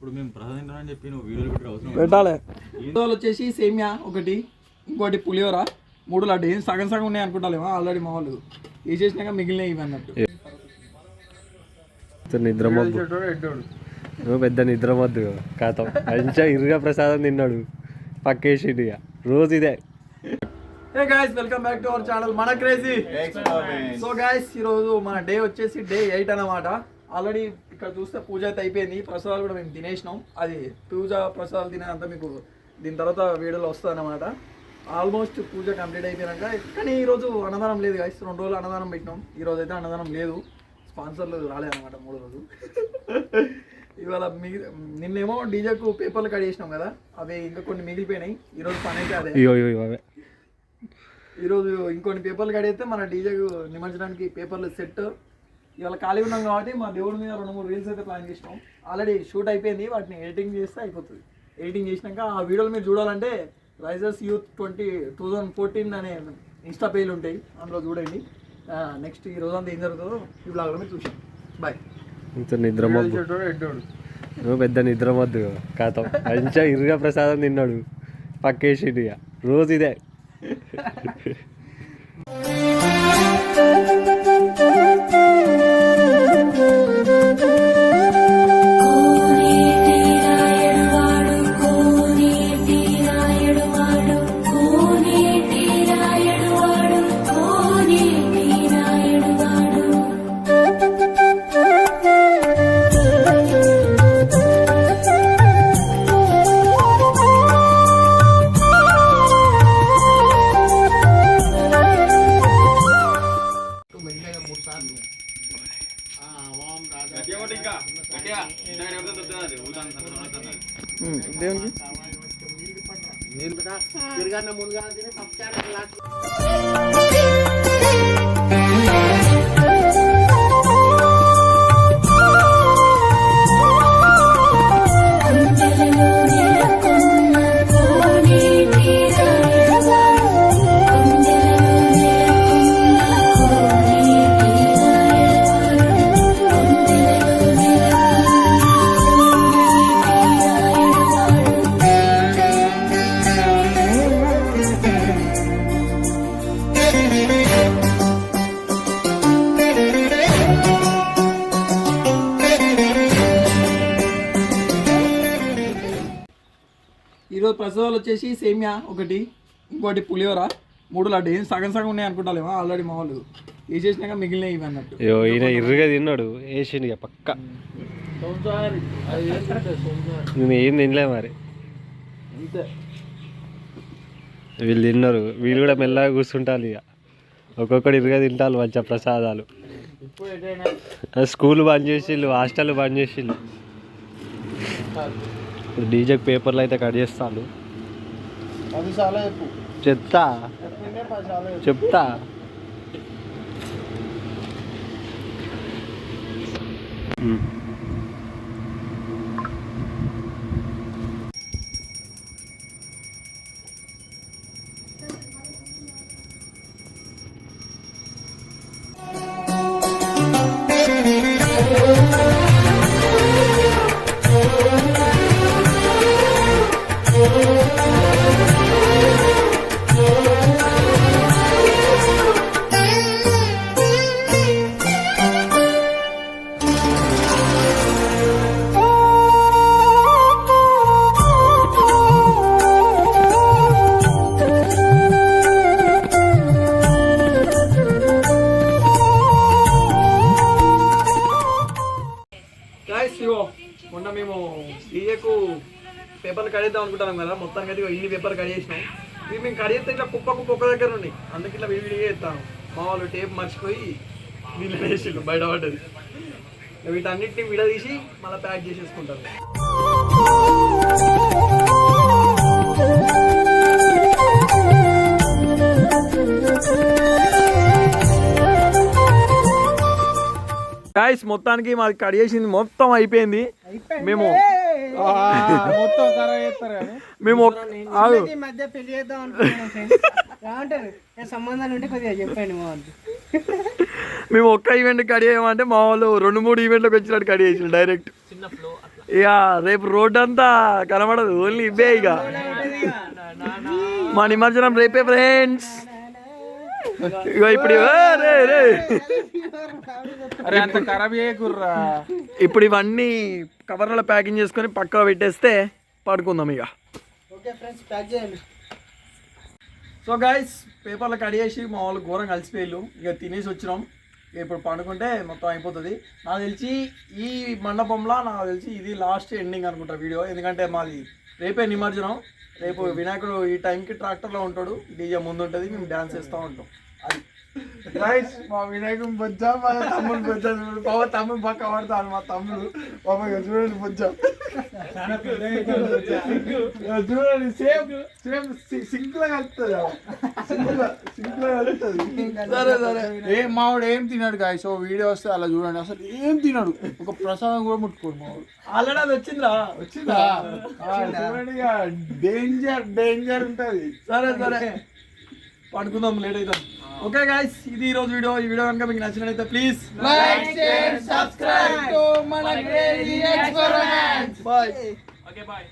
ఇప్పుడు మేము ప్రసాదం అని చెప్పి నువ్వు వీడియోలు పెట్టి అవసరం పెట్టాలి. వాళ్ళు వచ్చేసి సేమియా ఒకటి, ఇంకోటి పులిహోర, 3 లడ్డు. ఏం సగం సగం ఉన్నాయి అనుకుంటాలేమో ఆల్రెడీ మా వాళ్ళు వేసేసినాక మిగిలినవి ఇవి అన్నట్టు. నువ్వు పెద్ద నిద్రమద్దు కాతం మంచిగా ఇరుగా ప్రసాదం తిన్నాడు పక్కేసిండు ఇక రోజు ఇదే. Hey guys, welcome back to our channel మన క్రేజీ. సో గైస్, ఈరోజు మన డే వచ్చేసి డే 8 అన్నమాట. ఆల్రెడీ ఇక్కడ చూస్తే పూజ అయితే అయిపోయింది, ప్రసాదాలు కూడా మేము తినేసినాం. అది పూజ ప్రసాదాలు తినేంత మీకు దీని తర్వాత వీడియోలో వస్తుంది అన్నమాట. ఆల్మోస్ట్ పూజ కంప్లీట్ అయిపోయినాక, కానీ ఈరోజు అన్నదానం లేదు గైస్. 2 రోజులు అన్నదానం పెట్టినాం, ఈరోజు అయితే అన్నదానం లేదు. స్పాన్సర్లు రాలేదన్నమాట 3 రోజులు. ఇవాళ నిన్నేమో డీజేకు పేపర్లు కట్ చేసినాం కదా, అవి ఇంకా కొన్ని మిగిలిపోయినాయి. ఈరోజు పని అయితే అదే. ఈరోజు ఇంకొన్ని పేపర్లు కడిగితే మన డీజేకు నిమజ్జనానికి పేపర్లు సెట్. ఇవాళ ఖాళీ ఉన్నాం కాబట్టి మా దేవుడి మీద 2-3 రీల్స్ అయితే ప్లాన్ చేసినాం. ఆల్రెడీ షూట్ అయిపోయింది, వాటిని ఎడిటింగ్ చేస్తే అయిపోతుంది. ఎడిటింగ్ చేసినాక ఆ వీడియోలు మీరు చూడాలంటే రైజర్స్ యూత్ 2014 అనే ఇన్స్టా పేజ్ ఉంటాయి, అందులో చూడండి. నెక్స్ట్ ఈ రోజంతా ఏం జరుగుతుందో ఈ బ్లాగ్లో మీరు చూసాం. బాయ్. నువ్వు పెద్ద నిద్రమద్దు కాతం మంచిగా ఇరుగా ప్రసాదం తిన్నాడు పక్కేసిండు ఇక రోజు ఇదే. ఈరోజు ప్రసాదాలు వచ్చేసి సేమియా ఒకటి, ఇంకోటి పులిహోర, 3 లడ్డు. ఏం సగం సగం ఉన్నాయి అనుకుంటాలేమో ఆల్రెడీ మా వాళ్ళు వేసేసినాక మిగిలినవి ఇవి అన్నట్టు. ఈయన ఇరుగా తిన్నాడు వేసిండు ఇక పక్క. నేను ఏం తినలే మరి, వీళ్ళు తిన్నారు. వీళ్ళు కూడా మెల్లగా కూర్చుంటారు ఇక, ఒక్కొక్కటి ఇరుగా తింటారు మంచిగా ప్రసాదాలు. స్కూల్ బంద్ చేసిళ్ళు, హాస్టల్ బంద్ చేసిళ్ళు. డీజేకి పేపర్లు అయితే కట్ చేస్తాను. చెప్తా. మొన్న మేము డీజేకు పేపర్లు కడిద్దాం అనుకుంటాం కదా, మొత్తానికి అయితే ఇన్ని పేపర్లు కడిగేసినాం. ఇవి మేము కడిగితే ఇట్లా కుక్క దగ్గర ఉన్నాయి, అందుకే ఇట్లా విడివిడిగా ఎత్తాను. మా వాళ్ళు టేప్ మర్చిపోయి నీళ్ళు వేసిండు, బయట పడ్డది. వీటన్నిటిని విడదీసి మళ్ళీ ప్యాక్ చేసేసుకుంటారు. గాయ్స్, మొత్తానికి మాది కడిగేసింది మొత్తం అయిపోయింది. మేము మేము ఒక్క ఈవెంట్ కడిగేయమంటే మా వాళ్ళు 2-3 ఈవెంట్లకు వచ్చినట్టు కడిగేసి డైరెక్ట్. ఇక రేపు రోడ్ అంతా కనబడదు, ఓన్లీ ఇవే ఇక. మా నిమజ్జనం రేపే ఫ్రెండ్స్. ఇగో ఇప్పుడు అరే అంత ఖరాబ్ చేయకుర్రా. ఇప్పుడు ఇవన్నీ కవర్లలో ప్యాకింగ్ చేసుకొని పక్కన పెట్టేస్తే పడుకుందాం ఇక. సో గైస్ పేపర్లు కడిగేసి మా వాళ్ళు ఘోరం కలిసిపోయారు. ఇక తినేసి వచ్చినాం. ఇక ఇప్పుడు పండుకుంటే మొత్తం అయిపోతుంది. నాకు తెలిసి ఈ మండపంలో నాకు తెలిసి ఇది లాస్ట్ ఎండింగ్ అనుకుంటా వీడియో. ఎందుకంటే మాది రేపే నిమజ్జనం. రేపు వినాయకుడు ఈ టైంకి ట్రాక్టర్లో ఉంటాడు, డీజే ముందు ఉంటుంది, మేము డ్యాన్స్ చేస్తూ ఉంటాం. అది గైస్ మా వినాయకుని బొజ్జా, మా తమ్ముడు బొజ్జా. బాబా తమ్ముడు పక్క పడతాను, మా తమ్ముడు బాబా చూడండి బొజ్జా. చూడండి సేమ్ సేమ్ సింక్ లా కలుపుతుంది, సింక్ లా కలుపుతుంది. సరే సరే. ఏం మావాడు ఏం తిన్నాడు గాయస్, ఓ వీడియో వస్తే అలా చూడండి. అసలు ఏం తిన్నాడు, ఒక ప్రసాదం కూడా ముట్టుకోడు మావాడు. ఆల్రెడీ అది వచ్చిందా? వచ్చిందా? చూడండి ఇక డేంజర్ డేంజర్ ఉంటుంది. సరే సరే పడుకుందాం, లేట్ అవుతాం. ఓకే గాయస్, ఇది ఈ రోజు వీడియో. ఈ వీడియో కనుక మీకు నచ్చినట్లయితే please like share subscribe to మన crazy experiments. Bye. Okay bye.